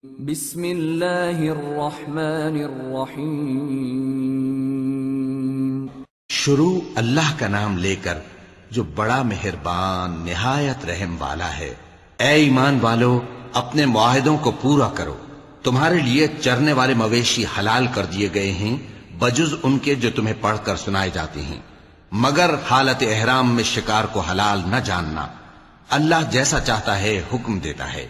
بسم اللہ الرحمن الرحیم۔ شروع اللہ کا نام لے کر جو بڑا مہربان نہایت رحم والا ہے۔ اے ایمان والو، اپنے معاہدوں کو پورا کرو۔ تمہارے لیے چرنے والے مویشی حلال کر دیے گئے ہیں بجز ان کے جو تمہیں پڑھ کر سنائے جاتے ہیں، مگر حالت احرام میں شکار کو حلال نہ جاننا۔ اللہ جیسا چاہتا ہے حکم دیتا ہے۔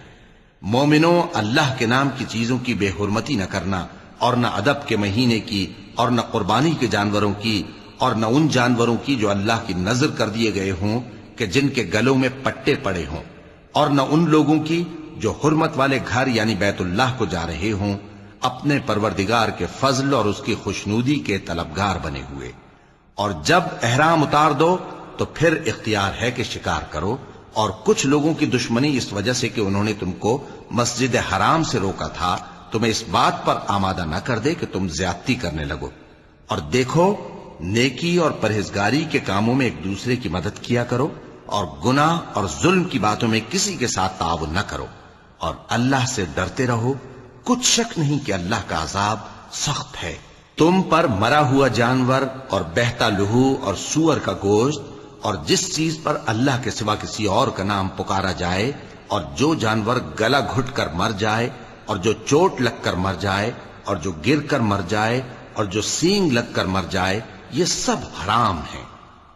مومنوں، اللہ کے نام کی چیزوں کی بے حرمتی نہ کرنا، اور نہ ادب کے مہینے کی، اور نہ قربانی کے جانوروں کی، اور نہ ان جانوروں کی جو اللہ کی نذر کر دیے گئے ہوں کہ جن کے گلوں میں پٹے پڑے ہوں، اور نہ ان لوگوں کی جو حرمت والے گھر یعنی بیت اللہ کو جا رہے ہوں، اپنے پروردگار کے فضل اور اس کی خوشنودی کے طلبگار بنے ہوئے۔ اور جب احرام اتار دو تو پھر اختیار ہے کہ شکار کرو، اور کچھ لوگوں کی دشمنی اس وجہ سے کہ انہوں نے تم کو مسجد حرام سے روکا تھا، تمہیں اس بات پر آمادہ نہ کر دے کہ تم زیادتی کرنے لگو۔ اور دیکھو، نیکی اور پرہیزگاری کے کاموں میں ایک دوسرے کی مدد کیا کرو، اور گناہ اور ظلم کی باتوں میں کسی کے ساتھ تعاون نہ کرو، اور اللہ سے ڈرتے رہو۔ کچھ شک نہیں کہ اللہ کا عذاب سخت ہے۔ تم پر مرا ہوا جانور اور بہتا لہو اور سور کا گوشت، اور جس چیز پر اللہ کے سوا کسی اور کا نام پکارا جائے، اور جو جانور گلا گھٹ کر مر جائے، اور جو چوٹ لگ کر مر جائے، اور جو گر کر مر جائے، اور جو سینگ لگ کر مر جائے، یہ سب حرام ہیں۔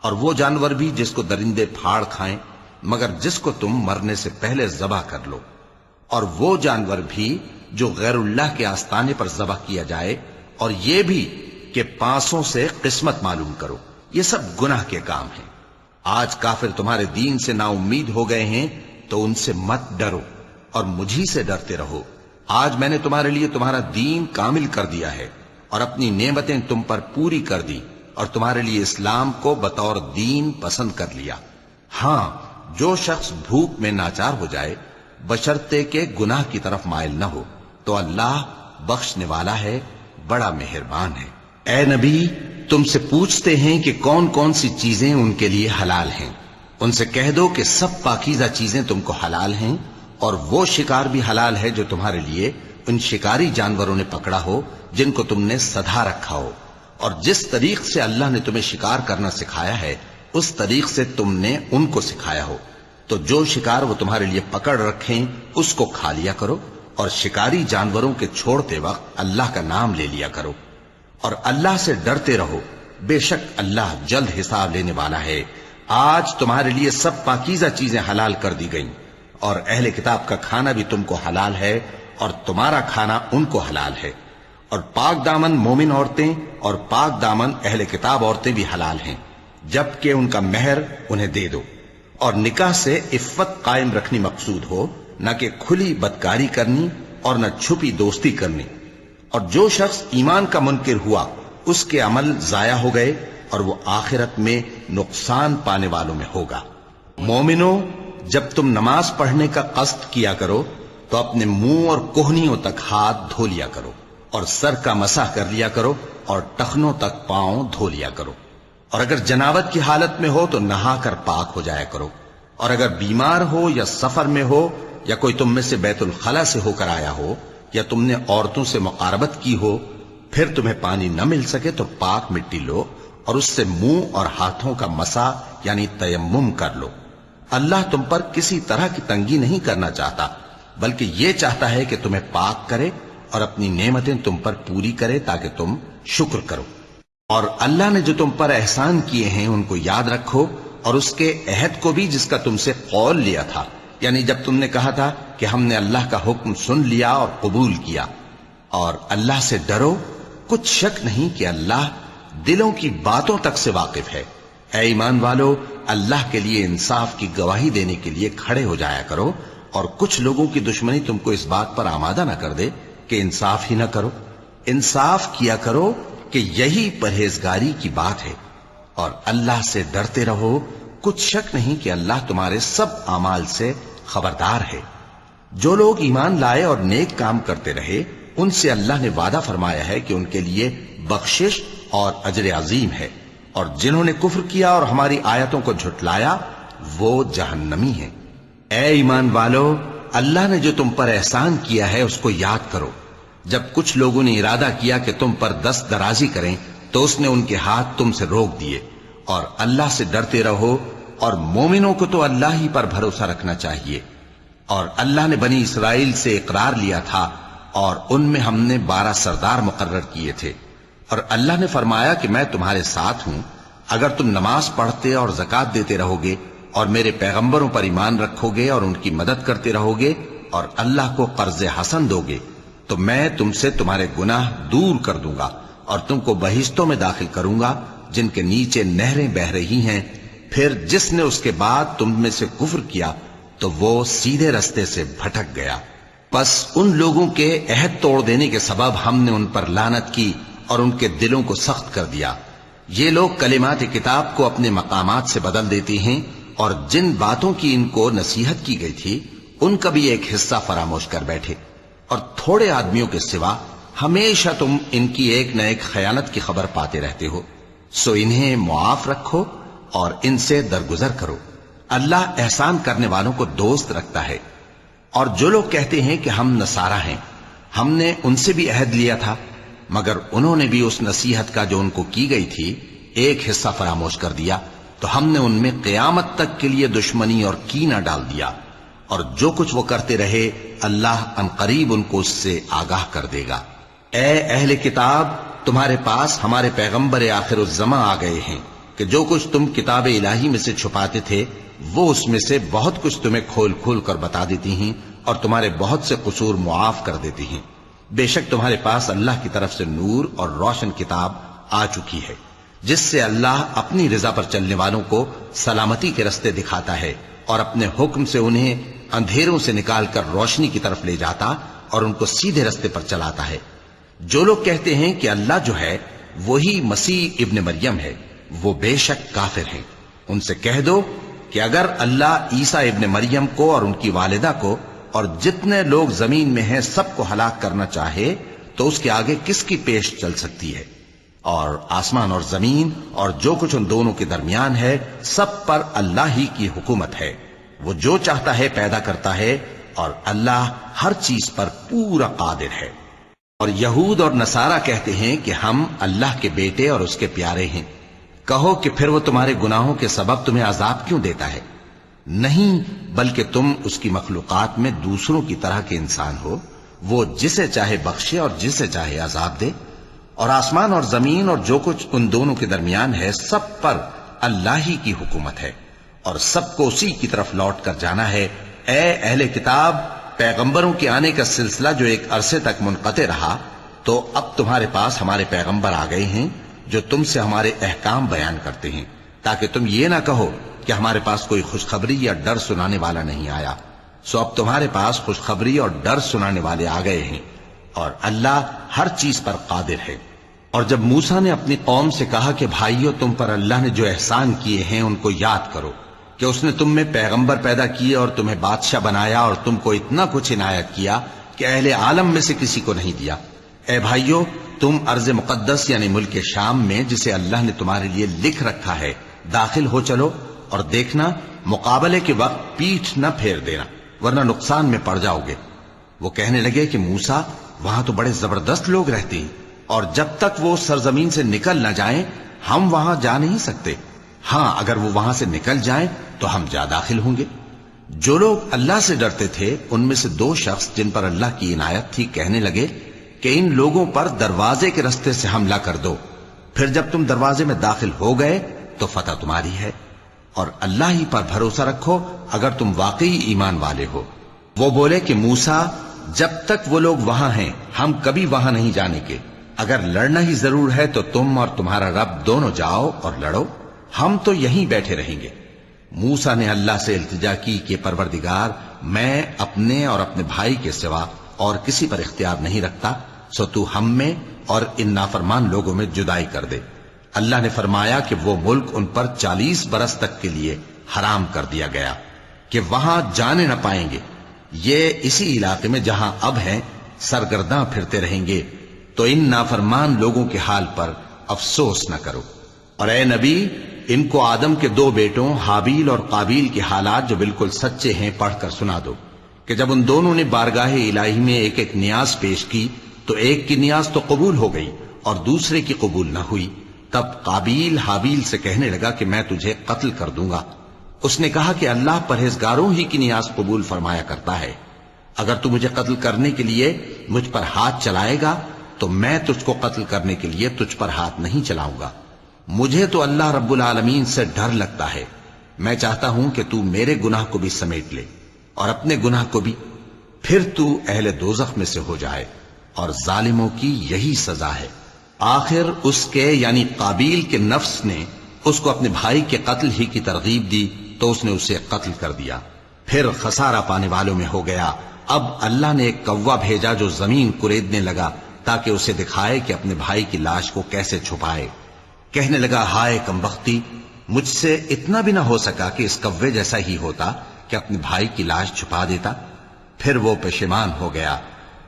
اور وہ جانور بھی جس کو درندے پھاڑ کھائیں، مگر جس کو تم مرنے سے پہلے ذبح کر لو۔ اور وہ جانور بھی جو غیر اللہ کے آستانے پر ذبح کیا جائے، اور یہ بھی کہ پانسوں سے قسمت معلوم کرو۔ یہ سب گناہ کے کام ہیں۔ آج کافر تمہارے دین سے نا امید ہو گئے ہیں تو ان سے مت ڈرو، اور مجھی سے ڈرتے رہو۔ آج میں نے تمہارے لیے تمہارا دین کامل کر دیا ہے، اور اپنی نعمتیں تم پر پوری کر دی، اور تمہارے لیے اسلام کو بطور دین پسند کر لیا۔ ہاں، جو شخص بھوک میں ناچار ہو جائے بشرطے کہ گناہ کی طرف مائل نہ ہو تو اللہ بخشنے والا ہے، بڑا مہربان ہے۔ اے نبی، تم سے پوچھتے ہیں کہ کون کون سی چیزیں ان کے لیے حلال ہیں۔ ان سے کہہ دو کہ سب پاکیزہ چیزیں تم کو حلال ہیں، اور وہ شکار بھی حلال ہے جو تمہارے لیے ان شکاری جانوروں نے پکڑا ہو جن کو تم نے سدھا رکھا ہو، اور جس طریق سے اللہ نے تمہیں شکار کرنا سکھایا ہے اس طریق سے تم نے ان کو سکھایا ہو۔ تو جو شکار وہ تمہارے لیے پکڑ رکھیں اس کو کھا لیا کرو، اور شکاری جانوروں کے چھوڑتے وقت اللہ کا نام لے لیا کرو، اور اللہ سے ڈرتے رہو، بے شک اللہ جلد حساب لینے والا ہے۔ آج تمہارے لیے سب پاکیزہ چیزیں حلال کر دی گئیں، اور اہل کتاب کا کھانا بھی تم کو حلال ہے، اور تمہارا کھانا ان کو حلال ہے۔ اور پاک دامن مومن عورتیں اور پاک دامن اہل کتاب عورتیں بھی حلال ہیں، جبکہ ان کا مہر انہیں دے دو۔ اور نکاح سے عفت قائم رکھنی مقصود ہو، نہ کہ کھلی بدکاری کرنی اور نہ چھپی دوستی کرنی۔ اور جو شخص ایمان کا منکر ہوا اس کے عمل ضائع ہو گئے، اور وہ آخرت میں نقصان پانے والوں میں ہوگا۔ مومنوں، جب تم نماز پڑھنے کا قصد کیا کرو تو اپنے منہ اور کوہنیوں تک ہاتھ دھو لیا کرو، اور سر کا مسح کر لیا کرو، اور ٹخنوں تک پاؤں دھو لیا کرو۔ اور اگر جنابت کی حالت میں ہو تو نہا کر پاک ہو جایا کرو۔ اور اگر بیمار ہو یا سفر میں ہو، یا کوئی تم میں سے بیت الخلا سے ہو کر آیا ہو، یا تم نے عورتوں سے مقاربت کی ہو، پھر تمہیں پانی نہ مل سکے تو پاک مٹی لو، اور اس سے منہ اور ہاتھوں کا مسح یعنی تیمم کر لو۔ اللہ تم پر کسی طرح کی تنگی نہیں کرنا چاہتا، بلکہ یہ چاہتا ہے کہ تمہیں پاک کرے اور اپنی نعمتیں تم پر پوری کرے تاکہ تم شکر کرو۔ اور اللہ نے جو تم پر احسان کیے ہیں ان کو یاد رکھو، اور اس کے عہد کو بھی جس کا تم سے قول لیا تھا، یعنی جب تم نے کہا تھا کہ ہم نے اللہ کا حکم سن لیا اور قبول کیا۔ اور اللہ سے ڈرو، کچھ شک نہیں کہ اللہ دلوں کی باتوں تک سے واقف ہے۔ اے ایمان والو، اللہ کے لیے انصاف کی گواہی دینے کے لیے کھڑے ہو جایا کرو، اور کچھ لوگوں کی دشمنی تم کو اس بات پر آمادہ نہ کر دے کہ انصاف ہی نہ کرو۔ انصاف کیا کرو کہ یہی پرہیزگاری کی بات ہے، اور اللہ سے ڈرتے رہو، کچھ شک نہیں کہ اللہ تمہارے سب اعمال سے خبردار ہے۔ جو لوگ ایمان لائے اور نیک کام کرتے رہے ان سے اللہ نے وعدہ فرمایا ہے کہ ان کے لیے بخشش اور اجر عظیم ہے، اور جنہوں نے کفر کیا اور ہماری آیتوں کو جھٹلایا وہ جہنمی ہیں۔ اے ایمان والو، اللہ نے جو تم پر احسان کیا ہے اس کو یاد کرو۔ جب کچھ لوگوں نے ارادہ کیا کہ تم پر دست درازی کریں تو اس نے ان کے ہاتھ تم سے روک دیے، اور اللہ سے ڈرتے رہو، اور مومنوں کو تو اللہ ہی پر بھروسہ رکھنا چاہیے۔ اور اللہ نے بنی اسرائیل سے اقرار لیا تھا، اور ان میں ہم نے 12 سردار مقرر کیے تھے، اور اللہ نے فرمایا کہ میں تمہارے ساتھ ہوں، اگر تم نماز پڑھتے اور زکوٰۃ دیتے رہو گے اور میرے پیغمبروں پر ایمان رکھو گے اور ان کی مدد کرتے رہو گے اور اللہ کو قرض حسن دو گے تو میں تم سے تمہارے گناہ دور کر دوں گا اور تم کو بہشتوں میں داخل کروں گا جن کے نیچے نہریں بہ رہی ہیں۔ پھر جس نے اس کے بعد تم میں سے کفر کیا تو وہ سیدھے رستے سے بھٹک گیا۔ پس ان لوگوں کے عہد توڑ دینے کے سبب ہم نے ان پر لعنت کی اور ان کے دلوں کو سخت کر دیا۔ یہ لوگ کلمات کتاب کو اپنے مقامات سے بدل دیتے ہیں، اور جن باتوں کی ان کو نصیحت کی گئی تھی ان کا بھی ایک حصہ فراموش کر بیٹھے، اور تھوڑے آدمیوں کے سوا ہمیشہ تم ان کی ایک نہ ایک خیانت کی خبر پاتے رہتے ہو۔ سو انہیں معاف رکھو اور ان سے درگزر کرو۔ اللہ احسان کرنے والوں کو دوست رکھتا ہے۔ اور جو لوگ کہتے ہیں کہ ہم نصارہ ہیں، ہم نے ان سے بھی عہد لیا تھا، مگر انہوں نے بھی اس نصیحت کا جو ان کو کی گئی تھی ایک حصہ فراموش کر دیا، تو ہم نے ان میں قیامت تک کے لیے دشمنی اور کینہ ڈال دیا، اور جو کچھ وہ کرتے رہے اللہ عنقریب ان کو اس سے آگاہ کر دے گا۔ اے اہل کتاب، تمہارے پاس ہمارے پیغمبر آخر الزماں آ گئے ہیں کہ جو کچھ تم کتاب الہی میں سے چھپاتے تھے وہ اس میں سے بہت کچھ تمہیں کھول کھول کر بتا دیتی ہیں اور تمہارے بہت سے قصور معاف کر دیتی ہیں۔ بے شک تمہارے پاس اللہ کی طرف سے نور اور روشن کتاب آ چکی ہے، جس سے اللہ اپنی رضا پر چلنے والوں کو سلامتی کے رستے دکھاتا ہے اور اپنے حکم سے انہیں اندھیروں سے نکال کر روشنی کی طرف لے جاتا اور ان کو سیدھے رستے پر چلاتا ہے۔ جو لوگ کہتے ہیں کہ اللہ جو ہے وہی مسیح ابن مریم ہے، وہ بے شک کافر ہیں۔ ان سے کہہ دو کہ اگر اللہ عیسیٰ ابن مریم کو اور ان کی والدہ کو اور جتنے لوگ زمین میں ہیں سب کو ہلاک کرنا چاہے تو اس کے آگے کس کی پیش چل سکتی ہے؟ اور آسمان اور زمین اور جو کچھ ان دونوں کے درمیان ہے سب پر اللہ ہی کی حکومت ہے۔ وہ جو چاہتا ہے پیدا کرتا ہے، اور اللہ ہر چیز پر پورا قادر ہے۔ اور یہود اور نصارہ کہتے ہیں کہ ہم اللہ کے بیٹے اور اس کے پیارے ہیں۔ کہو کہ پھر وہ تمہارے گناہوں کے سبب تمہیں عذاب کیوں دیتا ہے؟ نہیں، بلکہ تم اس کی مخلوقات میں دوسروں کی طرح کے انسان ہو، وہ جسے چاہے بخشے اور جسے چاہے عذاب دے۔ اور آسمان اور زمین اور جو کچھ ان دونوں کے درمیان ہے سب پر اللہ ہی کی حکومت ہے، اور سب کو اسی کی طرف لوٹ کر جانا ہے۔ اے اہل کتاب، پیغمبروں کے آنے کا سلسلہ جو ایک عرصے تک منقطع رہا، تو اب تمہارے پاس ہمارے پیغمبر آ گئے ہیں جو تم سے ہمارے احکام بیان کرتے ہیں، تاکہ تم یہ نہ کہو کہ ہمارے پاس کوئی خوشخبری یا ڈر سنانے والا نہیں آیا۔ سو اب تمہارے پاس خوشخبری اور ڈر سنانے والے آ گئے ہیں، اور اللہ ہر چیز پر قادر ہے۔ اور جب موسیٰ نے اپنی قوم سے کہا کہ بھائیو، تم پر اللہ نے جو احسان کیے ہیں ان کو یاد کرو، کہ اس نے تم میں پیغمبر پیدا کیے اور تمہیں بادشاہ بنایا اور تم کو اتنا کچھ عنایت کیا کہ اہل عالم میں سے کسی کو نہیں دیا۔ اے بھائیو، تم ارض مقدس یعنی ملک شام میں جسے اللہ نے تمہارے لیے لکھ رکھا ہے داخل ہو چلو، اور دیکھنا مقابلے کے وقت پیٹھ نہ پھیر دینا ورنہ نقصان میں پڑ جاؤ گے۔ وہ کہنے لگے کہ موسیٰ، وہاں تو بڑے زبردست لوگ رہتے ہیں، اور جب تک وہ سرزمین سے نکل نہ جائیں ہم وہاں جا نہیں سکتے۔ ہاں، اگر وہ وہاں سے نکل جائیں تو ہم جا داخل ہوں گے۔ جو لوگ اللہ سے ڈرتے تھے ان میں سے 2 شخص جن پر اللہ کی عنایت تھی کہنے لگے کہ ان لوگوں پر دروازے کے رستے سے حملہ کر دو، پھر جب تم دروازے میں داخل ہو گئے تو فتح تمہاری ہے، اور اللہ ہی پر بھروسہ رکھو اگر تم واقعی ایمان والے ہو۔ وہ بولے کہ موسیٰ، جب تک وہ لوگ وہاں ہیں ہم کبھی وہاں نہیں جانے کے، اگر لڑنا ہی ضرور ہے تو تم اور تمہارا رب دونوں جاؤ اور لڑو، ہم تو یہیں بیٹھے رہیں گے۔ موسیٰ نے اللہ سے التجا کی کہ پروردگار، میں اپنے اور اپنے بھائی کے سوا اور کسی پر اختیار نہیں رکھتا، سو تو ہم میں اور ان نافرمان لوگوں میں جدائی کر دے۔ اللہ نے فرمایا کہ وہ ملک ان پر 40 برس تک کے لیے حرام کر دیا گیا کہ وہاں جانے نہ پائیں گے۔ یہ اسی علاقے میں جہاں اب ہیں سرگرداں پھرتے رہیں گے، تو ان نافرمان لوگوں کے حال پر افسوس نہ کرو۔ اور اے نبی، ان کو آدم کے 2 بیٹوں حابیل اور قابیل کے حالات جو بالکل سچے ہیں پڑھ کر سنا دو۔ کہ جب ان دونوں نے بارگاہ الہی میں ایک ایک نیاز پیش کی تو ایک کی نیاز تو قبول ہو گئی اور دوسرے کی قبول نہ ہوئی. تب قابیل حابیل سے کہنے لگا کہ میں تجھے قتل کر دوں گا. اس نے کہا کہ اللہ پرہیزگاروں ہی کی نیاز قبول فرمایا کرتا ہے. اگر تو مجھے قتل کرنے کے لیے مجھ پر ہاتھ چلائے گا تو میں تجھ کو قتل کرنے کے لیے تجھ پر ہاتھ نہیں چلاؤں گا. مجھے تو اللہ رب العالمین سے ڈر لگتا ہے. میں چاہتا ہوں کہ تو میرے گناہ کو بھی سمیٹ لے اور اپنے گناہ کو بھی، پھر تو اہل دوزخ میں سے ہو جائے، اور ظالموں کی یہی سزا ہے. آخر اس کے یعنی قابیل کے نفس نے اس کو اپنے بھائی کے قتل ہی کی ترغیب دی تو اس نے اسے قتل کر دیا. پھر خسارہ پانے والوں میں ہو گیا. اب اللہ نے ایک کوا بھیجا جو زمین کریدنے لگا تاکہ اسے دکھائے کہ اپنے بھائی کی لاش کو کیسے چھپائے. کہنے لگا ہائے کمبختی، مجھ سے اتنا بھی نہ ہو سکا کہ اس کوے جیسا ہی ہوتا کہ اپنے بھائی کی لاش چھپا دیتا. پھر وہ پشیمان ہو گیا.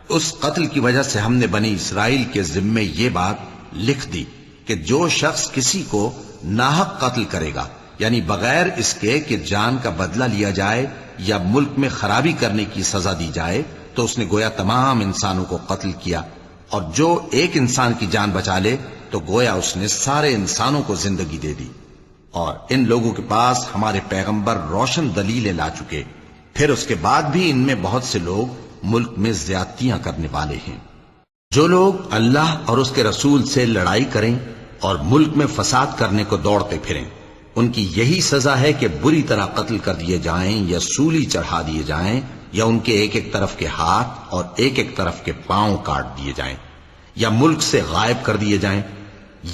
اس قتل کی وجہ سے ہم نے بنی اسرائیل کے ذمے یہ بات لکھ دی کہ جو شخص کسی کو ناحق قتل کرے گا، یعنی بغیر اس کے کہ جان کا بدلہ لیا جائے یا ملک میں خرابی کرنے کی سزا دی جائے، تو اس نے گویا تمام انسانوں کو قتل کیا. اور جو ایک انسان کی جان بچا لے تو گویا اس نے سارے انسانوں کو زندگی دے دی. اور ان لوگوں کے پاس ہمارے پیغمبر روشن دلیلیں لا چکے، پھر اس کے بعد بھی ان میں بہت سے لوگ ملک میں زیادتیاں کرنے والے ہیں. جو لوگ اللہ اور اس کے رسول سے لڑائی کریں اور ملک میں فساد کرنے کو دوڑتے پھریں، ان کی یہی سزا ہے کہ بری طرح قتل کر دیے جائیں یا سولی چڑھا دیے جائیں یا ان کے ایک ایک طرف کے ہاتھ اور ایک ایک طرف کے پاؤں کاٹ دیے جائیں یا ملک سے غائب کر دیے جائیں.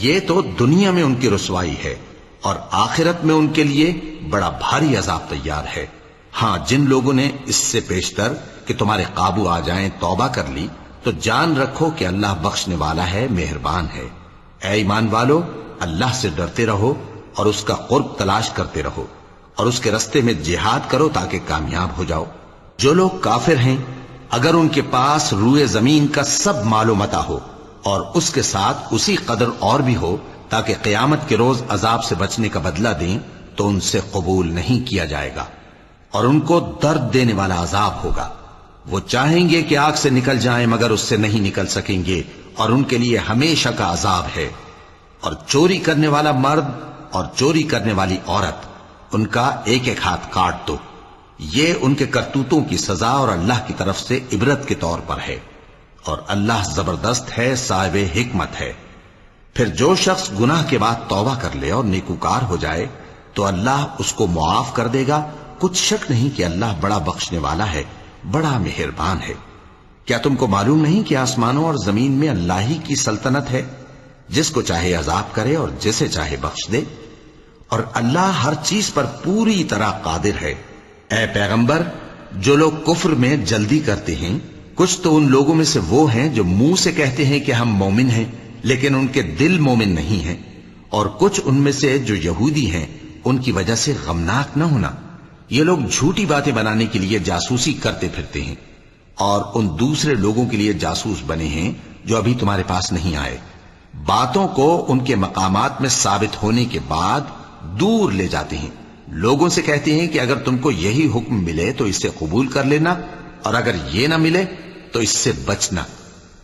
یہ تو دنیا میں ان کی رسوائی ہے اور آخرت میں ان کے لیے بڑا بھاری عذاب تیار ہے. ہاں، جن لوگوں نے اس سے پیشتر کہ تمہارے قابو آ جائیں توبہ کر لی تو جان رکھو کہ اللہ بخشنے والا ہے، مہربان ہے. اے ایمان والو، اللہ سے ڈرتے رہو اور اس کا قرب تلاش کرتے رہو اور اس کے رستے میں جہاد کرو تاکہ کامیاب ہو جاؤ. جو لوگ کافر ہیں اگر ان کے پاس روئے زمین کا سب مال و متاع ہو اور اس کے ساتھ اسی قدر اور بھی ہو تاکہ قیامت کے روز عذاب سے بچنے کا بدلہ دیں تو ان سے قبول نہیں کیا جائے گا اور ان کو درد دینے والا عذاب ہوگا. وہ چاہیں گے کہ آگ سے نکل جائیں مگر اس سے نہیں نکل سکیں گے اور ان کے لیے ہمیشہ کا عذاب ہے. اور چوری کرنے والا مرد اور چوری کرنے والی عورت، ان کا ایک ایک ہاتھ کاٹ دو. یہ ان کے کرتوتوں کی سزا اور اللہ کی طرف سے عبرت کے طور پر ہے، اور اللہ زبردست ہے، صاحب حکمت ہے. پھر جو شخص گناہ کے بعد توبہ کر لے اور نیکوکار ہو جائے تو اللہ اس کو معاف کر دے گا. کچھ شک نہیں کہ اللہ بڑا بخشنے والا ہے، بڑا مہربان ہے. کیا تم کو معلوم نہیں کہ آسمانوں اور زمین میں اللہ ہی کی سلطنت ہے، جس کو چاہے عذاب کرے اور جسے چاہے بخش دے، اور اللہ ہر چیز پر پوری طرح قادر ہے. اے پیغمبر، جو لوگ کفر میں جلدی کرتے ہیں، کچھ تو ان لوگوں میں سے وہ ہیں جو منہ سے کہتے ہیں کہ ہم مومن ہیں لیکن ان کے دل مومن نہیں ہیں، اور کچھ ان میں سے جو یہودی ہیں ان کی وجہ سے غمناک نہ ہونا. یہ لوگ جھوٹی باتیں بنانے کے لیے جاسوسی کرتے پھرتے ہیں اور ان دوسرے لوگوں کے لیے جاسوس بنے ہیں جو ابھی تمہارے پاس نہیں آئے. باتوں کو ان کے مقامات میں ثابت ہونے کے بعد دور لے جاتے ہیں. لوگوں سے کہتے ہیں کہ اگر تم کو یہی حکم ملے تو اس سے قبول کر لینا، اور اگر یہ نہ ملے تو اس سے بچنا.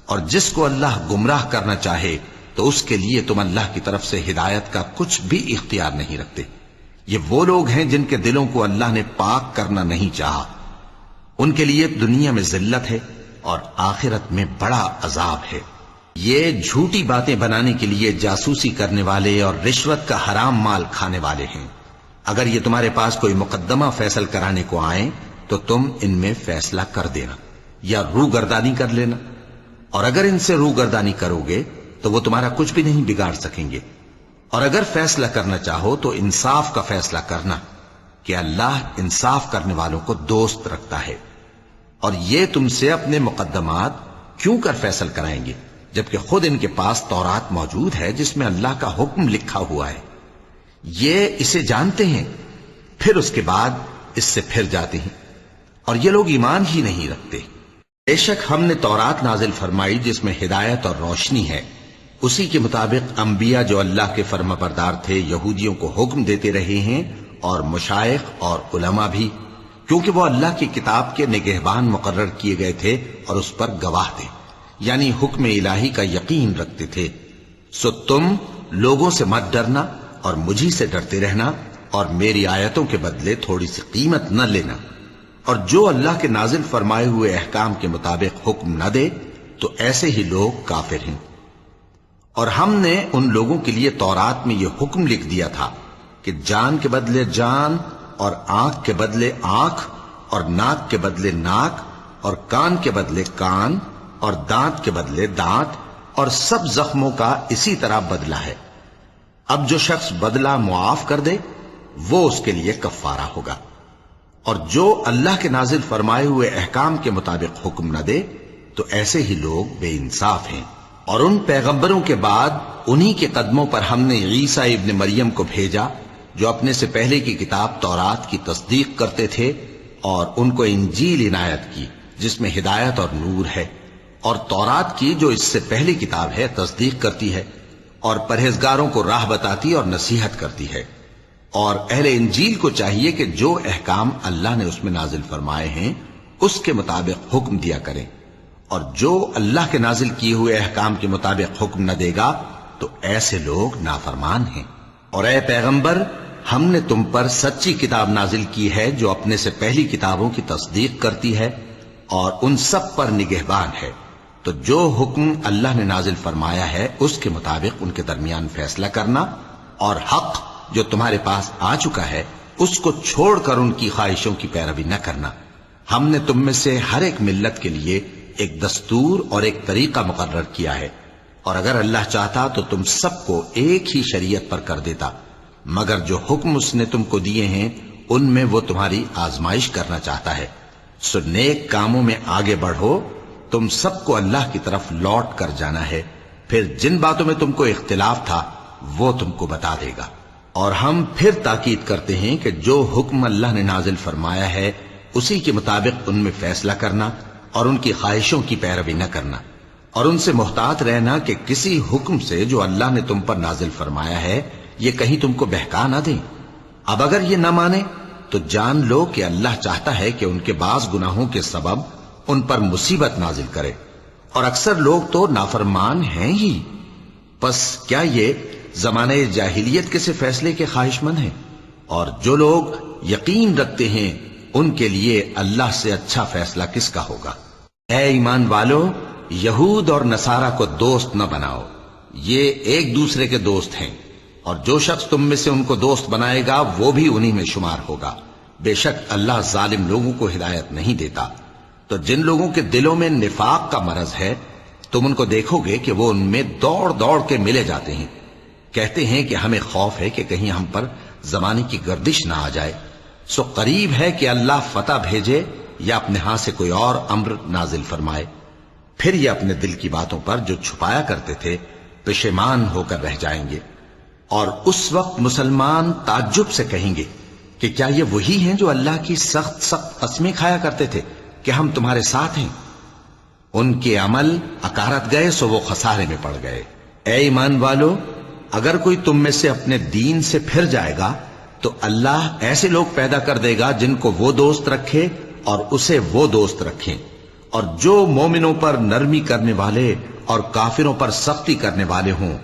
اور جس کو اللہ گمراہ کرنا چاہے تو اس کے لیے تم اللہ کی طرف سے ہدایت کا کچھ بھی اختیار نہیں رکھتے. یہ وہ لوگ ہیں جن کے دلوں کو اللہ نے پاک کرنا نہیں چاہا. ان کے لیے دنیا میں ذلت ہے اور آخرت میں بڑا عذاب ہے. یہ جھوٹی باتیں بنانے کے لیے جاسوسی کرنے والے اور رشوت کا حرام مال کھانے والے ہیں. اگر یہ تمہارے پاس کوئی مقدمہ فیصل کرانے کو آئیں تو تم ان میں فیصلہ کر دینا یا روگردانی کر لینا، اور اگر ان سے روگردانی کرو گے تو وہ تمہارا کچھ بھی نہیں بگاڑ سکیں گے. اور اگر فیصلہ کرنا چاہو تو انصاف کا فیصلہ کرنا کہ اللہ انصاف کرنے والوں کو دوست رکھتا ہے. اور یہ تم سے اپنے مقدمات کیوں کر فیصل کرائیں گے جبکہ خود ان کے پاس تورات موجود ہے جس میں اللہ کا حکم لکھا ہوا ہے. یہ اسے جانتے ہیں پھر اس کے بعد اس سے پھر جاتے ہیں، اور یہ لوگ ایمان ہی نہیں رکھتے. بے شک ہم نے تورات نازل فرمائی جس میں ہدایت اور روشنی ہے. اسی کے مطابق انبیاء جو اللہ کے فرما بردار تھے یہودیوں کو حکم دیتے رہے ہیں، اور مشائخ اور علماء بھی، کیونکہ وہ اللہ کی کتاب کے نگہبان مقرر کیے گئے تھے اور اس پر گواہ تھے، یعنی حکم الہی کا یقین رکھتے تھے۔ سو تم لوگوں سے مت ڈرنا اور مجھی سے ڈرتے رہنا، اور میری آیتوں کے بدلے تھوڑی سی قیمت نہ لینا، اور جو اللہ کے نازل فرمائے ہوئے احکام کے مطابق حکم نہ دے تو ایسے ہی لوگ کافر ہیں۔ اور ہم نے ان لوگوں کے لیے تورات میں یہ حکم لکھ دیا تھا کہ جان کے بدلے جان، اور آنکھ کے بدلے آنکھ، اور ناک کے بدلے ناک، اور کان کے بدلے کان، اور دانت کے بدلے دانت، اور سب زخموں کا اسی طرح بدلہ ہے۔ اب جو شخص بدلہ معاف کر دے وہ اس کے لیے کفارہ ہوگا، اور جو اللہ کے نازل فرمائے ہوئے احکام کے مطابق حکم نہ دے تو ایسے ہی لوگ بے انصاف ہیں۔ اور ان پیغمبروں کے بعد انہی کے قدموں پر ہم نے عیسیٰ ابن مریم کو بھیجا، جو اپنے سے پہلے کی کتاب تورات کی تصدیق کرتے تھے، اور ان کو انجیل عنایت کی جس میں ہدایت اور نور ہے، اور تورات کی جو اس سے پہلی کتاب ہے تصدیق کرتی ہے، اور پرہیزگاروں کو راہ بتاتی اور نصیحت کرتی ہے۔ اور اہل انجیل کو چاہیے کہ جو احکام اللہ نے اس میں نازل فرمائے ہیں اس کے مطابق حکم دیا کریں، اور جو اللہ کے نازل کیے ہوئے احکام کے مطابق حکم نہ دے گا تو ایسے لوگ نافرمان ہیں۔ اور اے پیغمبر، ہم نے تم پر سچی کتاب نازل کی ہے جو اپنے سے پہلی کتابوں کی تصدیق کرتی ہے اور ان سب پر نگہبان ہے، تو جو حکم اللہ نے نازل فرمایا ہے اس کے مطابق ان کے درمیان فیصلہ کرنا، اور حق جو تمہارے پاس آ چکا ہے اس کو چھوڑ کر ان کی خواہشوں کی پیروی نہ کرنا۔ ہم نے تم میں سے ہر ایک ملت کے لیے ایک دستور اور ایک طریقہ مقرر کیا ہے، اور اگر اللہ چاہتا تو تم سب کو ایک ہی شریعت پر کر دیتا، مگر جو حکم اس نے تم کو دیے ہیں ان میں وہ تمہاری آزمائش کرنا چاہتا ہے۔ سو نیک کاموں میں آگے بڑھو، تم سب کو اللہ کی طرف لوٹ کر جانا ہے، پھر جن باتوں میں تم کو اختلاف تھا وہ تم کو بتا دے گا۔ اور ہم پھر تاکید کرتے ہیں کہ جو حکم اللہ نے نازل فرمایا ہے اسی کے مطابق ان میں فیصلہ کرنا، اور ان کی خواہشوں کی پیروی نہ کرنا، اور ان سے محتاط رہنا کہ کسی حکم سے جو اللہ نے تم پر نازل فرمایا ہے یہ کہیں تم کو بہکا نہ دیں۔ اب اگر یہ نہ مانے تو جان لو کہ اللہ چاہتا ہے کہ ان کے بعض گناہوں کے سبب ان پر مصیبت نازل کرے، اور اکثر لوگ تو نافرمان ہیں ہی۔ پس کیا یہ زمانے جاہلیت کے سے فیصلے کے خواہش مند ہیں؟ اور جو لوگ یقین رکھتے ہیں ان کے لیے اللہ سے اچھا فیصلہ کس کا ہوگا؟ اے ایمان والو، یہود اور نصارہ کو دوست نہ بناؤ، یہ ایک دوسرے کے دوست ہیں، اور جو شخص تم میں سے ان کو دوست بنائے گا وہ بھی انہی میں شمار ہوگا۔ بے شک اللہ ظالم لوگوں کو ہدایت نہیں دیتا۔ تو جن لوگوں کے دلوں میں نفاق کا مرض ہے تم ان کو دیکھو گے کہ وہ ان میں دوڑ دوڑ کے ملے جاتے ہیں، کہتے ہیں کہ ہمیں خوف ہے کہ کہیں ہم پر زمانے کی گردش نہ آ جائے۔ سو قریب ہے کہ اللہ فتح بھیجے یا اپنے ہاں سے کوئی اور امر نازل فرمائے، پھر یہ اپنے دل کی باتوں پر جو چھپایا کرتے تھے پشیمان ہو کر رہ جائیں گے۔ اور اس وقت مسلمان تعجب سے کہیں گے کہ کیا یہ وہی ہیں جو اللہ کی سخت سخت قسمیں کھایا کرتے تھے کہ ہم تمہارے ساتھ ہیں؟ ان کے عمل اکارت گئے سو وہ خسارے میں پڑ گئے۔ اے ایمان والو، اگر کوئی تم میں سے اپنے دین سے پھر جائے گا تو اللہ ایسے لوگ پیدا کر دے گا جن کو وہ دوست رکھے اور اسے وہ دوست رکھیں، اور جو مومنوں پر نرمی کرنے والے اور کافروں پر سختی کرنے والے ہوں،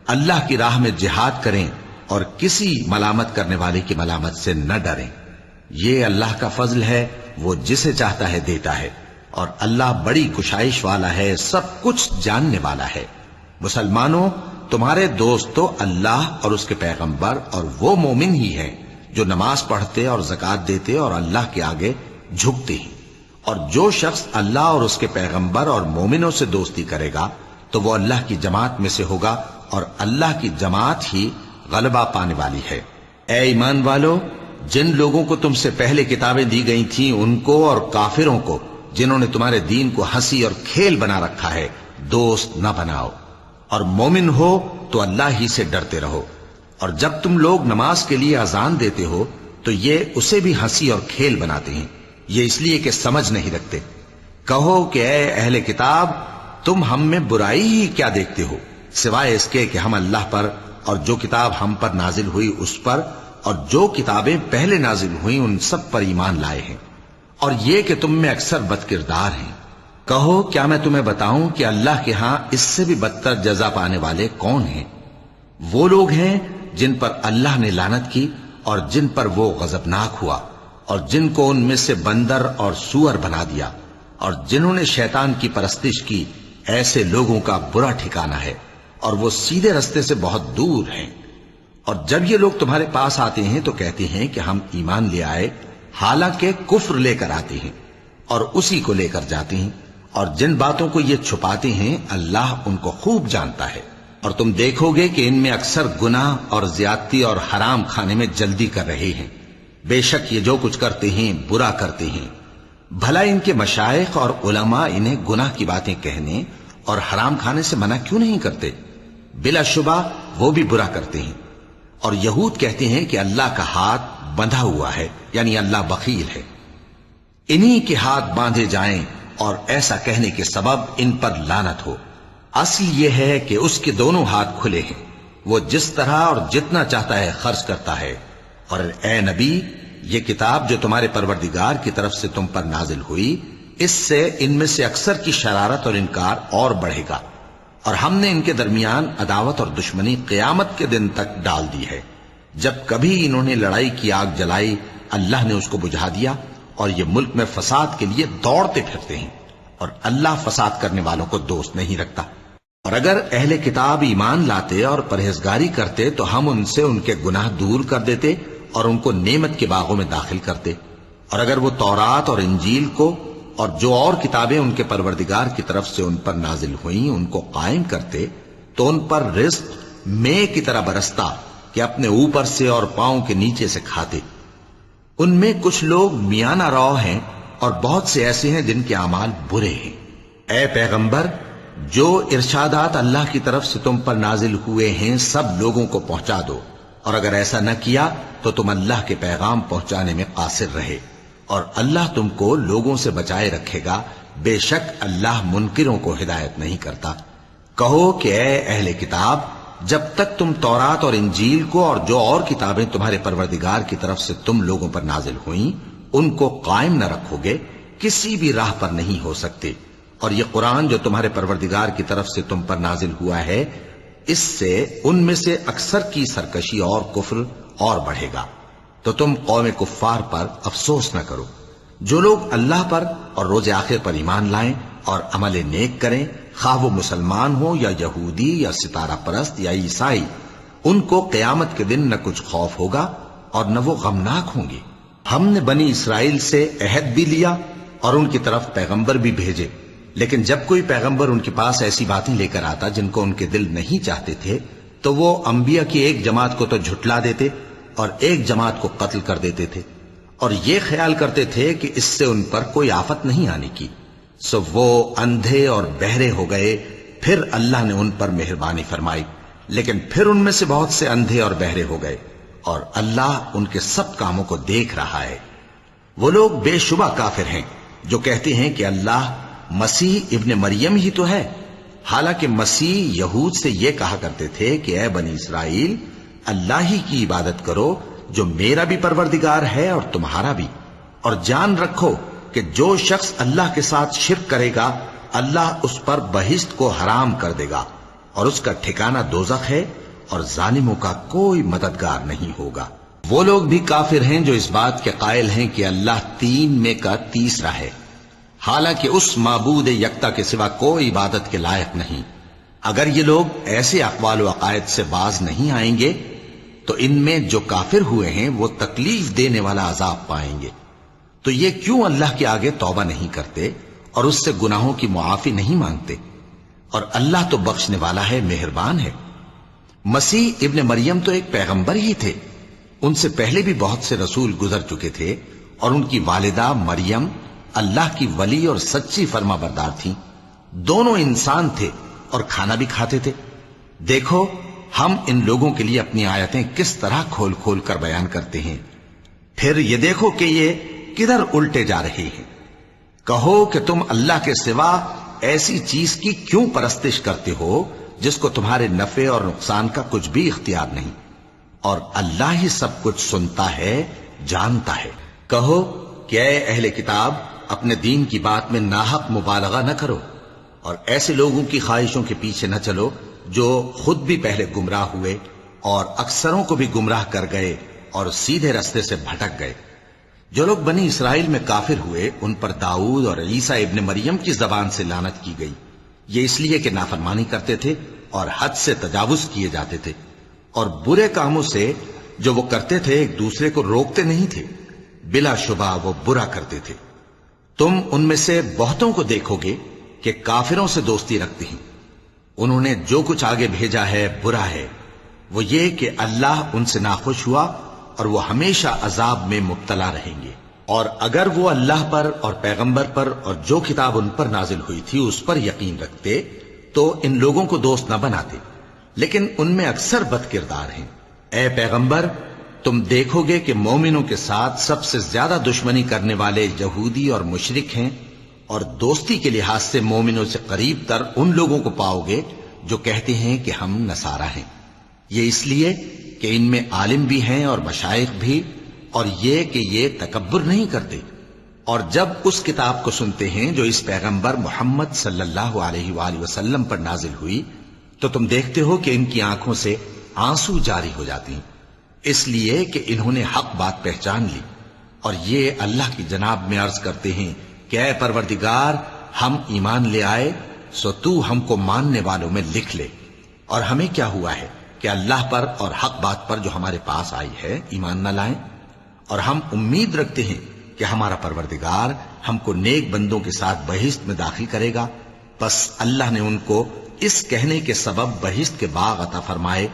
اللہ کی راہ میں جہاد کریں اور کسی ملامت کرنے والے کی ملامت سے نہ ڈریں۔ یہ اللہ کا فضل ہے، وہ جسے چاہتا ہے دیتا ہے، اور اللہ بڑی کشائش والا ہے، سب کچھ جاننے والا ہے۔ مسلمانوں، تمہارے دوست تو اللہ اور اس کے پیغمبر اور وہ مومن ہی ہیں جو نماز پڑھتے اور زکوٰۃ دیتے اور اللہ کے آگے جھکتے ہیں۔ اور جو شخص اللہ اور اس کے پیغمبر اور مومنوں سے دوستی کرے گا تو وہ اللہ کی جماعت میں سے ہوگا، اور اللہ کی جماعت ہی غلبہ پانے والی ہے۔ اے ایمان والو، جن لوگوں کو تم سے پہلے کتابیں دی گئی تھیں ان کو اور کافروں کو جنہوں نے تمہارے دین کو ہنسی اور کھیل بنا رکھا ہے دوست نہ بناؤ، اور مومن ہو تو اللہ ہی سے ڈرتے رہو۔ اور جب تم لوگ نماز کے لیے اذان دیتے ہو تو یہ اسے بھی ہنسی اور کھیل بناتے ہیں، یہ اس لیے کہ سمجھ نہیں رکھتے۔ کہو کہ اے اہل کتاب، تم ہم میں برائی ہی کیا دیکھتے ہو، سوائے اس کے کہ ہم اللہ پر اور جو کتاب ہم پر نازل ہوئی اس پر اور جو کتابیں پہلے نازل ہوئیں ان سب پر ایمان لائے ہیں۔ اور یہ کہ تم میں اکثر بد کردار ہیں۔ کہو کیا میں تمہیں بتاؤں کہ اللہ کے ہاں اس سے بھی بدتر جزا پانے والے کون ہیں؟ وہ لوگ ہیں جن پر اللہ نے لعنت کی اور جن پر وہ غضبناک ہوا، اور جن کو ان میں سے بندر اور سور بنا دیا، اور جنہوں نے شیطان کی پرستش کی، ایسے لوگوں کا برا ٹھکانہ ہے اور وہ سیدھے رستے سے بہت دور ہیں۔ اور جب یہ لوگ تمہارے پاس آتے ہیں تو کہتے ہیں کہ ہم ایمان لے آئے، حالانکہ کفر لے کر آتے ہیں اور اسی کو لے کر جاتے ہیں، اور جن باتوں کو یہ چھپاتے ہیں اللہ ان کو خوب جانتا ہے۔ اور تم دیکھو گے کہ ان میں اکثر گناہ اور زیادتی اور حرام کھانے میں جلدی کر رہے ہیں۔ بے شک یہ جو کچھ کرتے ہیں برا کرتے ہیں۔ بھلا ان کے مشائخ اور علماء انہیں گناہ کی باتیں کہنے اور حرام کھانے سے منع کیوں نہیں کرتے؟ بلا شبہ وہ بھی برا کرتے ہیں۔ اور یہود کہتے ہیں کہ اللہ کا ہاتھ بندھا ہوا ہے، یعنی اللہ بخیل ہے۔ انہی کے ہاتھ باندھے جائیں اور ایسا کہنے کے سبب ان پر لعنت ہو۔ اصل یہ ہے کہ اس کے دونوں ہاتھ کھلے ہیں، وہ جس طرح اور جتنا چاہتا ہے خرچ کرتا ہے۔ اور اے نبی، یہ کتاب جو تمہارے پروردگار کی طرف سے تم پر نازل ہوئی، اس سے ان میں سے اکثر کی شرارت اور انکار اور بڑھے گا، اور ہم نے ان کے درمیان عداوت اور دشمنی قیامت کے دن تک ڈال دی ہے۔ جب کبھی انہوں نے لڑائی کی آگ جلائی، اللہ نے اس کو بجھا دیا، اور یہ ملک میں فساد کے لیے دوڑتے پھرتے ہیں، اور اللہ فساد کرنے والوں کو دوست نہیں رکھتا۔ اور اگر اہل کتاب ایمان لاتے اور پرہیزگاری کرتے تو ہم ان سے ان کے گناہ دور کر دیتے اور ان کو نعمت کے باغوں میں داخل کرتے۔ اور اگر وہ تورات اور انجیل کو اور جو اور کتابیں ان کے پروردگار کی طرف سے ان پر نازل ہوئیں ان کو قائم کرتے تو ان پر رزق مے کی طرح برستا کہ اپنے اوپر سے اور پاؤں کے نیچے سے کھاتے۔ ان میں کچھ لوگ میانہ رو ہیں اور بہت سے ایسے ہیں جن کے اعمال برے ہیں۔ اے پیغمبر، جو ارشادات اللہ کی طرف سے تم پر نازل ہوئے ہیں سب لوگوں کو پہنچا دو، اور اگر ایسا نہ کیا تو تم اللہ کے پیغام پہنچانے میں قاصر رہے، اور اللہ تم کو لوگوں سے بچائے رکھے گا، بے شک اللہ منکروں کو ہدایت نہیں کرتا۔ کہو کہ اے اہل کتاب، جب تک تم تورات اور انجیل کو اور جو اور کتابیں تمہارے پروردگار کی طرف سے تم لوگوں پر نازل ہوئیں ان کو قائم نہ رکھو گے، کسی بھی راہ پر نہیں ہو سکتے۔ اور یہ قرآن جو تمہارے پروردگار کی طرف سے تم پر نازل ہوا ہے، اس سے ان میں سے اکثر کی سرکشی اور کفر اور بڑھے گا، تو تم قوم کفار پر افسوس نہ کرو۔ جو لوگ اللہ پر اور روز آخر پر ایمان لائیں اور عمل نیک کریں، خواہ وہ مسلمان ہو یا یہودی یا ستارہ پرست یا عیسائی، ان کو قیامت کے دن نہ کچھ خوف ہوگا اور نہ وہ غمناک ہوں گے۔ ہم نے بنی اسرائیل سے عہد بھی لیا اور ان کی طرف پیغمبر بھی بھیجے، لیکن جب کوئی پیغمبر ان کے پاس ایسی باتیں لے کر آتا جن کو ان کے دل نہیں چاہتے تھے تو وہ انبیاء کی ایک جماعت کو تو جھٹلا دیتے اور ایک جماعت کو قتل کر دیتے تھے، اور یہ خیال کرتے تھے کہ اس سے ان پر کوئی آفت نہیں آنے کی، سو وہ اندھے اور بہرے ہو گئے۔ پھر اللہ نے ان پر مہربانی فرمائی، لیکن پھر ان میں سے بہت سے اندھے اور بہرے ہو گئے، اور اللہ ان کے سب کاموں کو دیکھ رہا ہے۔ وہ لوگ بے شبہ کافر ہیں جو کہتے ہیں کہ اللہ مسیح ابن مریم ہی تو ہے، حالانکہ مسیح یہود سے یہ کہا کرتے تھے کہ اے بنی اسرائیل، اللہ ہی کی عبادت کرو جو میرا بھی پروردگار ہے اور تمہارا بھی، اور جان رکھو کہ جو شخص اللہ کے ساتھ شرک کرے گا اللہ اس پر بہشت کو حرام کر دے گا، اور اس کا ٹھکانہ دوزخ ہے، اور ظالموں کا کوئی مددگار نہیں ہوگا۔ وہ لوگ بھی کافر ہیں جو اس بات کے قائل ہیں کہ اللہ تین میں کا تیسرا ہے، حالانکہ اس معبود یکتا کے سوا کوئی عبادت کے لائق نہیں۔ اگر یہ لوگ ایسے اقوال و عقائد سے باز نہیں آئیں گے تو ان میں جو کافر ہوئے ہیں وہ تکلیف دینے والا عذاب پائیں گے۔ تو یہ کیوں اللہ کے آگے توبہ نہیں کرتے اور اس سے گناہوں کی معافی نہیں مانگتے؟ اور اللہ تو بخشنے والا ہے، مہربان ہے۔ مسیح ابن مریم تو ایک پیغمبر ہی تھے، ان سے پہلے بھی بہت سے رسول گزر چکے تھے، اور ان کی والدہ مریم اللہ کی ولی اور سچی فرما بردار تھیں۔ دونوں انسان تھے اور کھانا بھی کھاتے تھے۔ دیکھو ہم ان لوگوں کے لیے اپنی آیتیں کس طرح کھول کھول کر بیان کرتے ہیں، پھر یہ دیکھو کہ یہ کدھر الٹے جا رہے ہیں۔ کہو کہ تم اللہ کے سوا ایسی چیز کی کیوں پرستش کرتے ہو جس کو تمہارے نفع اور نقصان کا کچھ بھی اختیار نہیں، اور اللہ ہی سب کچھ سنتا ہے، جانتا ہے۔ کہو کہ اے اہل کتاب اپنے دین کی بات میں ناحق مبالغہ نہ کرو اور ایسے لوگوں کی خواہشوں کے پیچھے نہ چلو جو خود بھی پہلے گمراہ ہوئے اور اکثروں کو بھی گمراہ کر گئے اور سیدھے راستے سے بھٹک گئے۔ جو لوگ بنی اسرائیل میں کافر ہوئے ان پر داؤد اور عیسیٰ ابن مریم کی زبان سے لعنت کی گئی، یہ اس لیے کہ نافرمانی کرتے تھے اور حد سے تجاوز کیے جاتے تھے اور برے کاموں سے جو وہ کرتے تھے ایک دوسرے کو روکتے نہیں تھے، بلا شبہ وہ برا کرتے تھے۔ تم ان میں سے بہتوں کو دیکھو گے کہ کافروں سے دوستی رکھتے ہیں، انہوں نے جو کچھ آگے بھیجا ہے برا ہے، وہ یہ کہ اللہ ان سے ناخوش ہوا اور وہ ہمیشہ عذاب میں مبتلا رہیں گے۔ اور اگر وہ اللہ پر اور پیغمبر پر اور جو کتاب ان پر نازل ہوئی تھی اس پر یقین رکھتے تو ان لوگوں کو دوست نہ بناتے، لیکن ان میں اکثر بد کردار ہیں۔ اے پیغمبر تم دیکھو گے کہ مومنوں کے ساتھ سب سے زیادہ دشمنی کرنے والے یہودی اور مشرک ہیں، اور دوستی کے لحاظ سے مومنوں سے قریب تر ان لوگوں کو پاؤ گے جو کہتے ہیں کہ ہم نصارہ ہیں، یہ اس لیے کہ ان میں عالم بھی ہیں اور مشائخ بھی، اور یہ کہ یہ تکبر نہیں کرتے۔ اور جب اس کتاب کو سنتے ہیں جو اس پیغمبر محمد صلی اللہ علیہ وآلہ وسلم پر نازل ہوئی تو تم دیکھتے ہو کہ ان کی آنکھوں سے آنسو جاری ہو جاتے ہیں، اس لیے کہ انہوں نے حق بات پہچان لی، اور یہ اللہ کی جناب میں عرض کرتے ہیں کہ اے پروردگار ہم ایمان لے آئے سو تو ہم کو ماننے والوں میں لکھ لے، اور ہمیں کیا ہوا ہے کہ اللہ پر اور حق بات پر جو ہمارے پاس آئی ہے ایمان نہ لائیں، اور ہم امید رکھتے ہیں کہ ہمارا پروردگار ہم کو نیک بندوں کے ساتھ بہشت میں داخل کرے گا۔ پس اللہ نے ان کو اس کہنے کے سبب بہشت کے باغ عطا فرمائے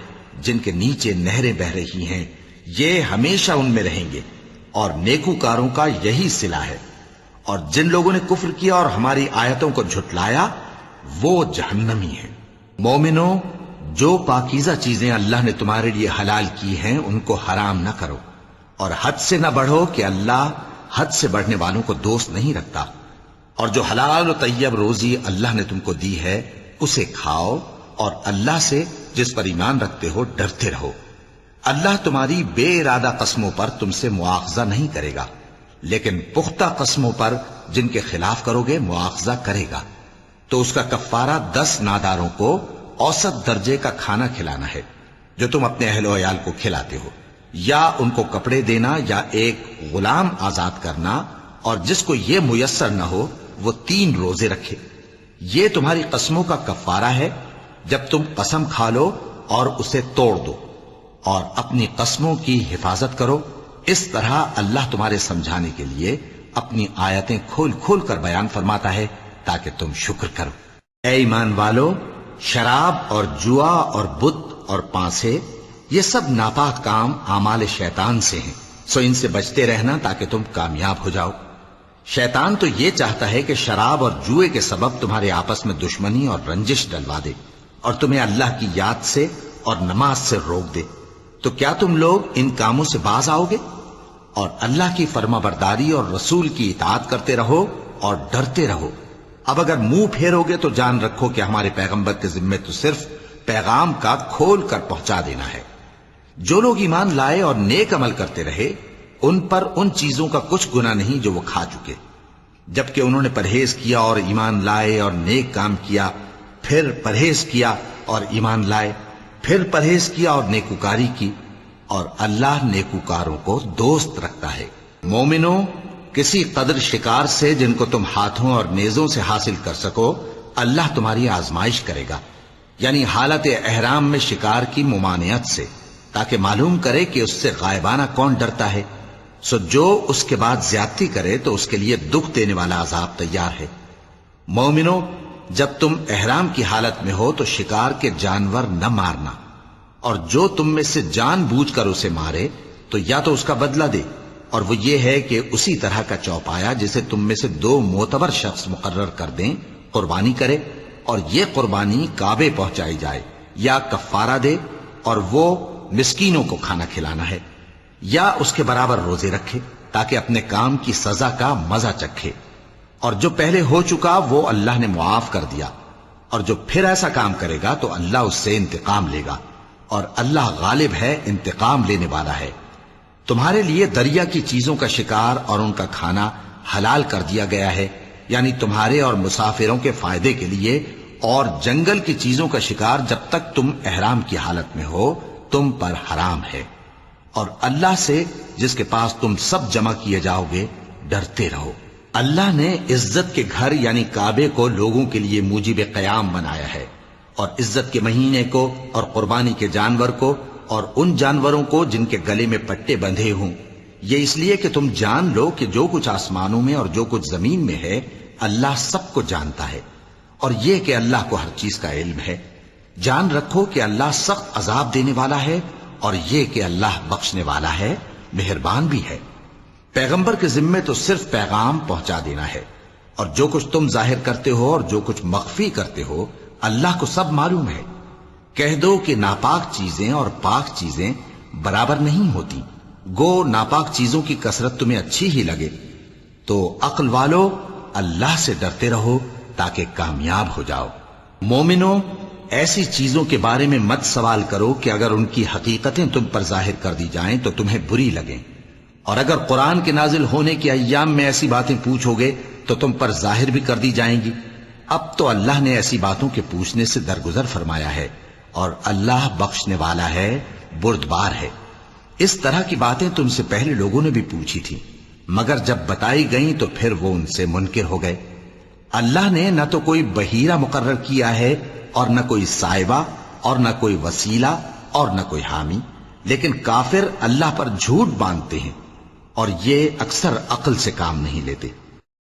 جن کے نیچے نہریں بہ رہی ہیں، یہ ہمیشہ ان میں رہیں گے، اور نیکوکاروں کا یہی صلہ ہے۔ اور جن لوگوں نے کفر کیا اور ہماری آیتوں کو جھٹلایا وہ جہنمی ہیں۔ مومنوں جو پاکیزہ چیزیں اللہ نے تمہارے لیے حلال کی ہیں ان کو حرام نہ کرو، اور حد سے نہ بڑھو کہ اللہ حد سے بڑھنے والوں کو دوست نہیں رکھتا، اور جو حلال و طیب روزی اللہ نے تم کو دی ہے اسے کھاؤ، اور اللہ سے جس پر ایمان رکھتے ہو ڈرتے رہو۔ اللہ تمہاری بے ارادہ قسموں پر تم سے مواخذہ نہیں کرے گا، لیکن پختہ قسموں پر جن کے خلاف کرو گے مواخذہ کرے گا، تو اس کا کفارہ 10 ناداروں کو اوسط درجے کا کھانا کھلانا ہے جو تم اپنے اہل و عیال کو کھلاتے ہو، یا ان کو کپڑے دینا یا ایک غلام آزاد کرنا، اور جس کو یہ میسر نہ ہو وہ 3 روزے رکھے۔ یہ تمہاری قسموں کا کفارہ ہے جب تم قسم کھا لو اور اسے توڑ دو، اور اپنی قسموں کی حفاظت کرو۔ اس طرح اللہ تمہارے سمجھانے کے لیے اپنی آیتیں کھول کھول کر بیان فرماتا ہے تاکہ تم شکر کرو۔ اے ایمان والو، شراب اور جوا اور بت اور پانسے یہ سب ناپاک کام اعمال شیطان سے ہیں، سو ان سے بچتے رہنا تاکہ تم کامیاب ہو جاؤ۔ شیطان تو یہ چاہتا ہے کہ شراب اور جوئے کے سبب تمہارے آپس میں دشمنی اور رنجش ڈلوا دے اور تمہیں اللہ کی یاد سے اور نماز سے روک دے، تو کیا تم لوگ ان کاموں سے باز آؤ گے؟ اور اللہ کی فرما برداری اور رسول کی اطاعت کرتے رہو اور ڈرتے رہو۔ اب اگر منہ پھیرو گے تو جان رکھو کہ ہمارے پیغمبر کے ذمے تو صرف پیغام کا کھول کر پہنچا دینا ہے۔ جو لوگ ایمان لائے اور نیک عمل کرتے رہے ان پر ان چیزوں کا کچھ گناہ نہیں جو وہ کھا چکے، جبکہ انہوں نے پرہیز کیا اور ایمان لائے اور نیک کام کیا، پھر پرہیز کیا اور ایمان لائے، پھر پرہیز کیا اور نیکوکاری کی، اور اللہ نیکوکاروں کو دوست رکھتا ہے۔ مومنوں، کسی قدر شکار سے جن کو تم ہاتھوں اور نیزوں سے حاصل کر سکو اللہ تمہاری آزمائش کرے گا، یعنی حالت احرام میں شکار کی ممانعت سے، تاکہ معلوم کرے کہ اس سے غائبانہ کون ڈرتا ہے، سو جو اس کے بعد زیادتی کرے تو اس کے لیے دکھ دینے والا عذاب تیار ہے۔ مومنوں، جب تم احرام کی حالت میں ہو تو شکار کے جانور نہ مارنا، اور جو تم میں سے جان بوجھ کر اسے مارے تو یا تو اس کا بدلہ دے، اور وہ یہ ہے کہ اسی طرح کا چوپایا جسے تم میں سے 2 معتبر شخص مقرر کر دیں قربانی کرے، اور یہ قربانی کعبے پہنچائی جائے، یا کفارہ دے اور وہ مسکینوں کو کھانا کھلانا ہے، یا اس کے برابر روزے رکھے تاکہ اپنے کام کی سزا کا مزہ چکھے، اور جو پہلے ہو چکا وہ اللہ نے معاف کر دیا، اور جو پھر ایسا کام کرے گا تو اللہ اس سے انتقام لے گا، اور اللہ غالب ہے، انتقام لینے والا ہے۔ تمہارے لیے دریا کی چیزوں کا شکار اور ان کا کھانا حلال کر دیا گیا ہے، یعنی تمہارے اور مسافروں کے فائدے کے لیے، اور جنگل کی چیزوں کا شکار جب تک تم احرام کی حالت میں ہو تم پر حرام ہے۔ اور اللہ سے جس کے پاس تم سب جمع کیے جاؤ گے ڈرتے رہو۔ اللہ نے عزت کے گھر یعنی کعبے کو لوگوں کے لیے موجب قیام بنایا ہے، اور عزت کے مہینے کو اور قربانی کے جانور کو اور ان جانوروں کو جن کے گلے میں پٹے بندھے ہوں، یہ اس لیے کہ تم جان لو کہ جو کچھ آسمانوں میں اور جو کچھ زمین میں ہے اللہ سب کو جانتا ہے، اور یہ کہ اللہ کو ہر چیز کا علم ہے۔ جان رکھو کہ اللہ سخت عذاب دینے والا ہے، اور یہ کہ اللہ بخشنے والا ہے، مہربان بھی ہے۔ پیغمبر کے ذمے تو صرف پیغام پہنچا دینا ہے، اور جو کچھ تم ظاہر کرتے ہو اور جو کچھ مخفی کرتے ہو اللہ کو سب معلوم ہے۔ کہہ دو کہ ناپاک چیزیں اور پاک چیزیں برابر نہیں ہوتی، گو ناپاک چیزوں کی کثرت تمہیں اچھی ہی لگے، تو عقل والو اللہ سے ڈرتے رہو تاکہ کامیاب ہو جاؤ۔ مومنو، ایسی چیزوں کے بارے میں مت سوال کرو کہ اگر ان کی حقیقتیں تم پر ظاہر کر دی جائیں تو تمہیں بری لگیں، اور اگر قرآن کے نازل ہونے کے ایام میں ایسی باتیں پوچھو گے تو تم پر ظاہر بھی کر دی جائیں گی۔ اب تو اللہ نے ایسی باتوں کے پوچھنے سے درگزر فرمایا ہے، اور اللہ بخشنے والا ہے، بردبار ہے۔ اس طرح کی باتیں تم سے پہلے لوگوں نے بھی پوچھی تھی، مگر جب بتائی گئیں تو پھر وہ ان سے منکر ہو گئے۔ اللہ نے نہ تو کوئی بحیرہ مقرر کیا ہے اور نہ کوئی سائبہ اور نہ کوئی وسیلہ اور نہ کوئی حامی، لیکن کافر اللہ پر جھوٹ باندھتے ہیں اور یہ اکثر عقل سے کام نہیں لیتے۔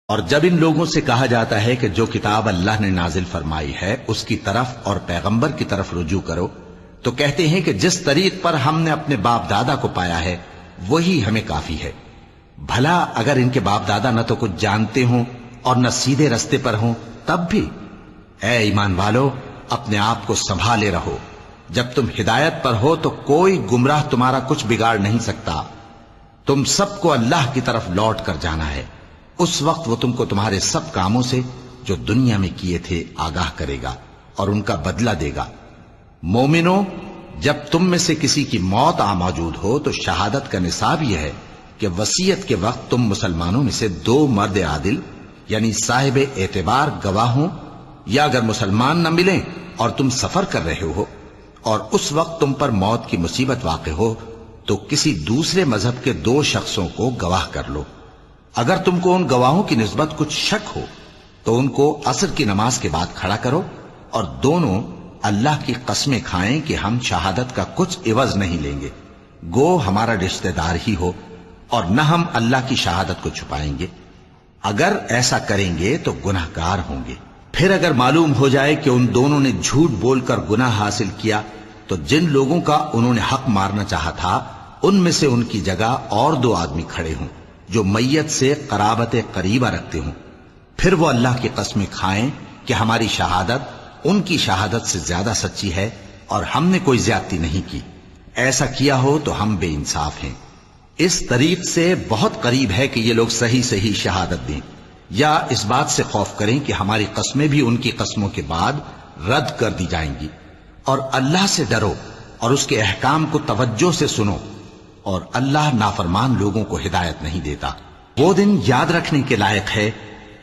اور جب ان لوگوں سے کہا جاتا ہے کہ جو کتاب اللہ نے نازل فرمائی ہے اس کی طرف اور پیغمبر کی طرف رجوع کرو، تو کہتے ہیں کہ جس طریق پر ہم نے اپنے باپ دادا کو پایا ہے وہی ہمیں کافی ہے۔ بھلا اگر ان کے باپ دادا نہ تو کچھ جانتے ہوں اور نہ سیدھے رستے پر ہوں تب بھی؟ اے ایمان والو، اپنے آپ کو سنبھالے رہو، جب تم ہدایت پر ہو تو کوئی گمراہ تمہارا کچھ بگاڑ نہیں سکتا۔ تم سب کو اللہ کی طرف لوٹ کر جانا ہے، اس وقت وہ تم کو تمہارے سب کاموں سے جو دنیا میں کیے تھے آگاہ کرے گا اور ان کا بدلہ دے گا۔ مومنو، جب تم میں سے کسی کی موت آ موجود ہو تو شہادت کا نصاب یہ ہے کہ وصیت کے وقت تم مسلمانوں میں سے 2 مرد عادل یعنی صاحب اعتبار گواہ ہوں، یا اگر مسلمان نہ ملیں اور تم سفر کر رہے ہو اور اس وقت تم پر موت کی مصیبت واقع ہو تو کسی دوسرے مذہب کے 2 شخصوں کو گواہ کر لو۔ اگر تم کو ان گواہوں کی نسبت کچھ شک ہو تو ان کو عصر کی نماز کے بعد کھڑا کرو، اور دونوں اللہ کی قسمیں کھائیں کہ ہم شہادت کا کچھ عوض نہیں لیں گے، گو ہمارا رشتہ دار ہی ہو، اور نہ ہم اللہ کی شہادت کو چھپائیں گے۔ اگر ایسا کریں گے تو گناہ گار ہوں گے۔ پھر اگر معلوم ہو جائے کہ ان دونوں نے جھوٹ بول کر گناہ حاصل کیا تو جن لوگوں کا انہوں نے حق مارنا چاہا تھا ان میں سے ان کی جگہ اور 2 آدمی کھڑے ہوں جو میت سے قرابت قریبہ رکھتے ہوں، پھر وہ اللہ کی قسمیں کھائیں کہ ہماری شہادت ان کی شہادت سے زیادہ سچی ہے اور ہم نے کوئی زیادتی نہیں کی۔ ایسا کیا ہو تو ہم بے انصاف ہیں۔ اس طریق سے بہت قریب ہے کہ یہ لوگ صحیح شہادت دیں، یا اس بات سے خوف کریں کہ ہماری قسمیں بھی ان کی قسموں کے بعد رد کر دی جائیں گی۔ اور اللہ سے ڈرو اور اس کے احکام کو توجہ سے سنو، اور اللہ نافرمان لوگوں کو ہدایت نہیں دیتا۔ وہ دن یاد رکھنے کے لائق ہے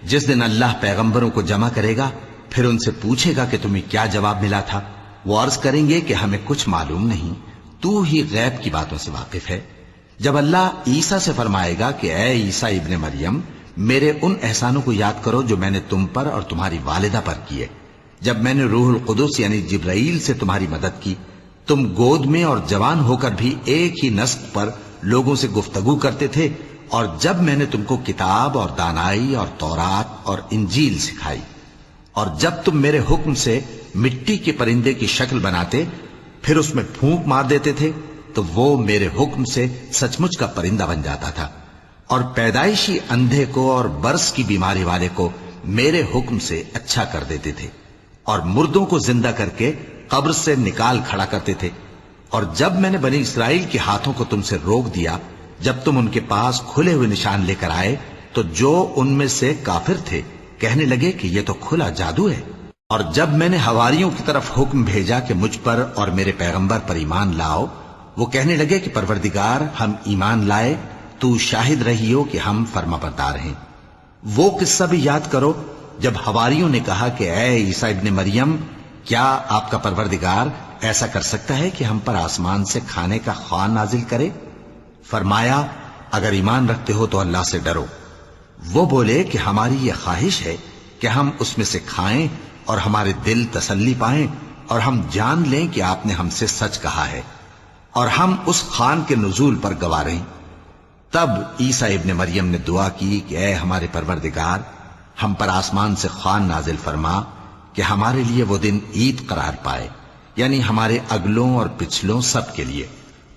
جس دن اللہ پیغمبروں کو جمع کرے گا، پھر ان سے پوچھے گا کہ تمہیں کیا جواب ملا تھا۔ وہ عرض کریں گے کہ ہمیں کچھ معلوم نہیں، تو ہی غیب کی باتوں سے واقف ہے۔ جب اللہ عیسیٰ سے فرمائے گا کہ اے عیسیٰ ابن مریم، میرے ان احسانوں کو یاد کرو جو میں نے تم پر اور تمہاری والدہ پر کیے، جب میں نے روح القدس یعنی جبرائیل سے تمہاری مدد کی، تم گود میں اور جوان ہو کر بھی ایک ہی نسق پر لوگوں سے گفتگو کرتے تھے، اور جب میں نے تم کو کتاب اور دانائی اور تورات اور انجیل سکھائی، اور جب تم میرے حکم سے مٹی کے پرندے کی شکل بناتے پھر اس میں پھونک مار دیتے تھے تو وہ میرے حکم سے سچ مچ کا پرندہ بن جاتا تھا، اور پیدائشی اندھے کو اور برس کی بیماری والے کو میرے حکم سے اچھا کر دیتے تھے، اور مردوں کو زندہ کر کے قبر سے نکال کھڑا کرتے تھے۔ اور جب میں نے بنی اسرائیل کے ہاتھوں کو تم سے روک دیا جب تم ان کے پاس کھلے ہوئے نشان لے کر آئے تو جو ان میں سے کافر تھے کہنے لگے کہ یہ تو کھلا جادو ہے۔ اور جب میں نے حواریوں کی طرف حکم بھیجا کہ مجھ پر اور میرے پیغمبر پر ایمان لاؤ، وہ کہنے لگے کہ پروردگار ہم ایمان لائے، تو شاہد رہی ہو کہ ہم فرما بردار ہیں۔ وہ قصہ بھی یاد کرو جب حواریوں نے کہا کہ اے عیسیٰ ابن مریم، کیا آپ کا پروردگار ایسا کر سکتا ہے کہ ہم پر آسمان سے کھانے کا خوان نازل کرے؟ فرمایا اگر ایمان رکھتے ہو تو اللہ سے ڈرو۔ وہ بولے کہ ہماری یہ خواہش ہے کہ ہم اس میں سے کھائیں اور ہمارے دل تسلی پائیں اور ہم جان لیں کہ آپ نے ہم سے سچ کہا ہے اور ہم اس خوان کے نزول پر گواہ رہیں۔ تب عیسیٰ ابن مریم نے دعا کی کہ اے ہمارے پروردگار، ہم پر آسمان سے خوان نازل فرما کہ ہمارے لیے وہ دن عید قرار پائے، یعنی ہمارے اگلوں اور پچھلوں سب کے لیے،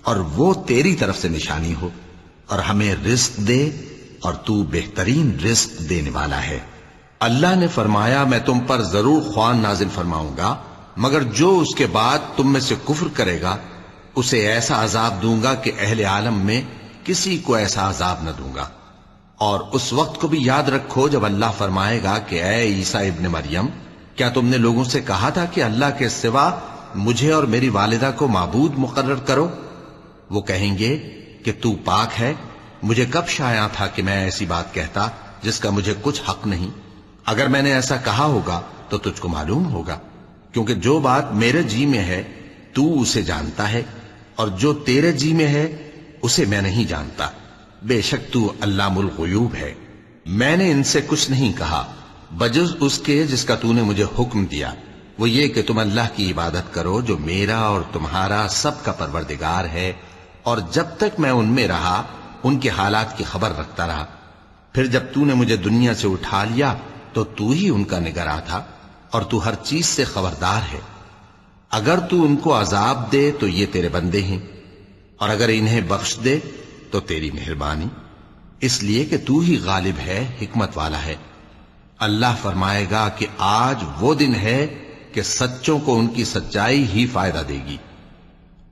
اور وہ تیری طرف سے نشانی ہو، اور ہمیں رزق دے اور تو بہترین رزق دینے والا ہے۔ اللہ نے فرمایا میں تم پر ضرور خوان نازل فرماؤں گا، مگر جو اس کے بعد تم میں سے کفر کرے گا اسے ایسا عذاب دوں گا کہ اہل عالم میں کسی کو ایسا عذاب نہ دوں گا۔ اور اس وقت کو بھی یاد رکھو جب اللہ فرمائے گا کہ اے عیسیٰ ابن مریم، کیا تم نے لوگوں سے کہا تھا کہ اللہ کے سوا مجھے اور میری والدہ کو معبود مقرر کرو؟ وہ کہیں گے کہ تو پاک ہے، مجھے کب شایع تھا کہ میں ایسی بات کہتا جس کا مجھے کچھ حق نہیں۔ اگر میں نے ایسا کہا ہوگا تو تجھ کو معلوم ہوگا، کیونکہ جو بات میرے جی میں ہے تو اسے جانتا ہے، اور جو تیرے جی میں ہے اسے میں نہیں جانتا۔ بے شک تو علام الغیوب ہے۔ میں نے ان سے کچھ نہیں کہا بجز اس کے جس کا تو نے مجھے حکم دیا، وہ یہ کہ تم اللہ کی عبادت کرو جو میرا اور تمہارا سب کا پروردگار ہے، اور جب تک میں ان میں رہا ان کے حالات کی خبر رکھتا رہا۔ پھر جب تو نے مجھے دنیا سے اٹھا لیا تو تو ہی ان کا نگراں تھا، اور تو ہر چیز سے خبردار ہے۔ اگر تو ان کو عذاب دے تو یہ تیرے بندے ہیں، اور اگر انہیں بخش دے تو تیری مہربانی، اس لیے کہ تو ہی غالب ہے، حکمت والا ہے۔ اللہ فرمائے گا کہ آج وہ دن ہے کہ سچوں کو ان کی سچائی ہی فائدہ دے گی۔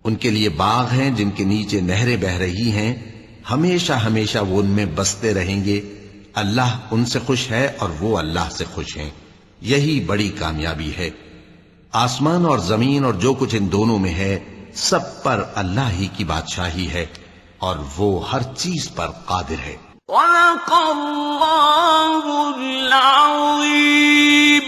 ان کے لیے باغ ہیں جن کے نیچے نہریں بہ رہی ہیں، ہمیشہ ہمیشہ وہ ان میں بستے رہیں گے۔ اللہ ان سے خوش ہے اور وہ اللہ سے خوش ہیں، یہی بڑی کامیابی ہے۔ آسمان اور زمین اور جو کچھ ان دونوں میں ہے سب پر اللہ ہی کی بادشاہی ہے، اور وہ ہر چیز پر قادر ہے۔ صدق اللہ العظیم۔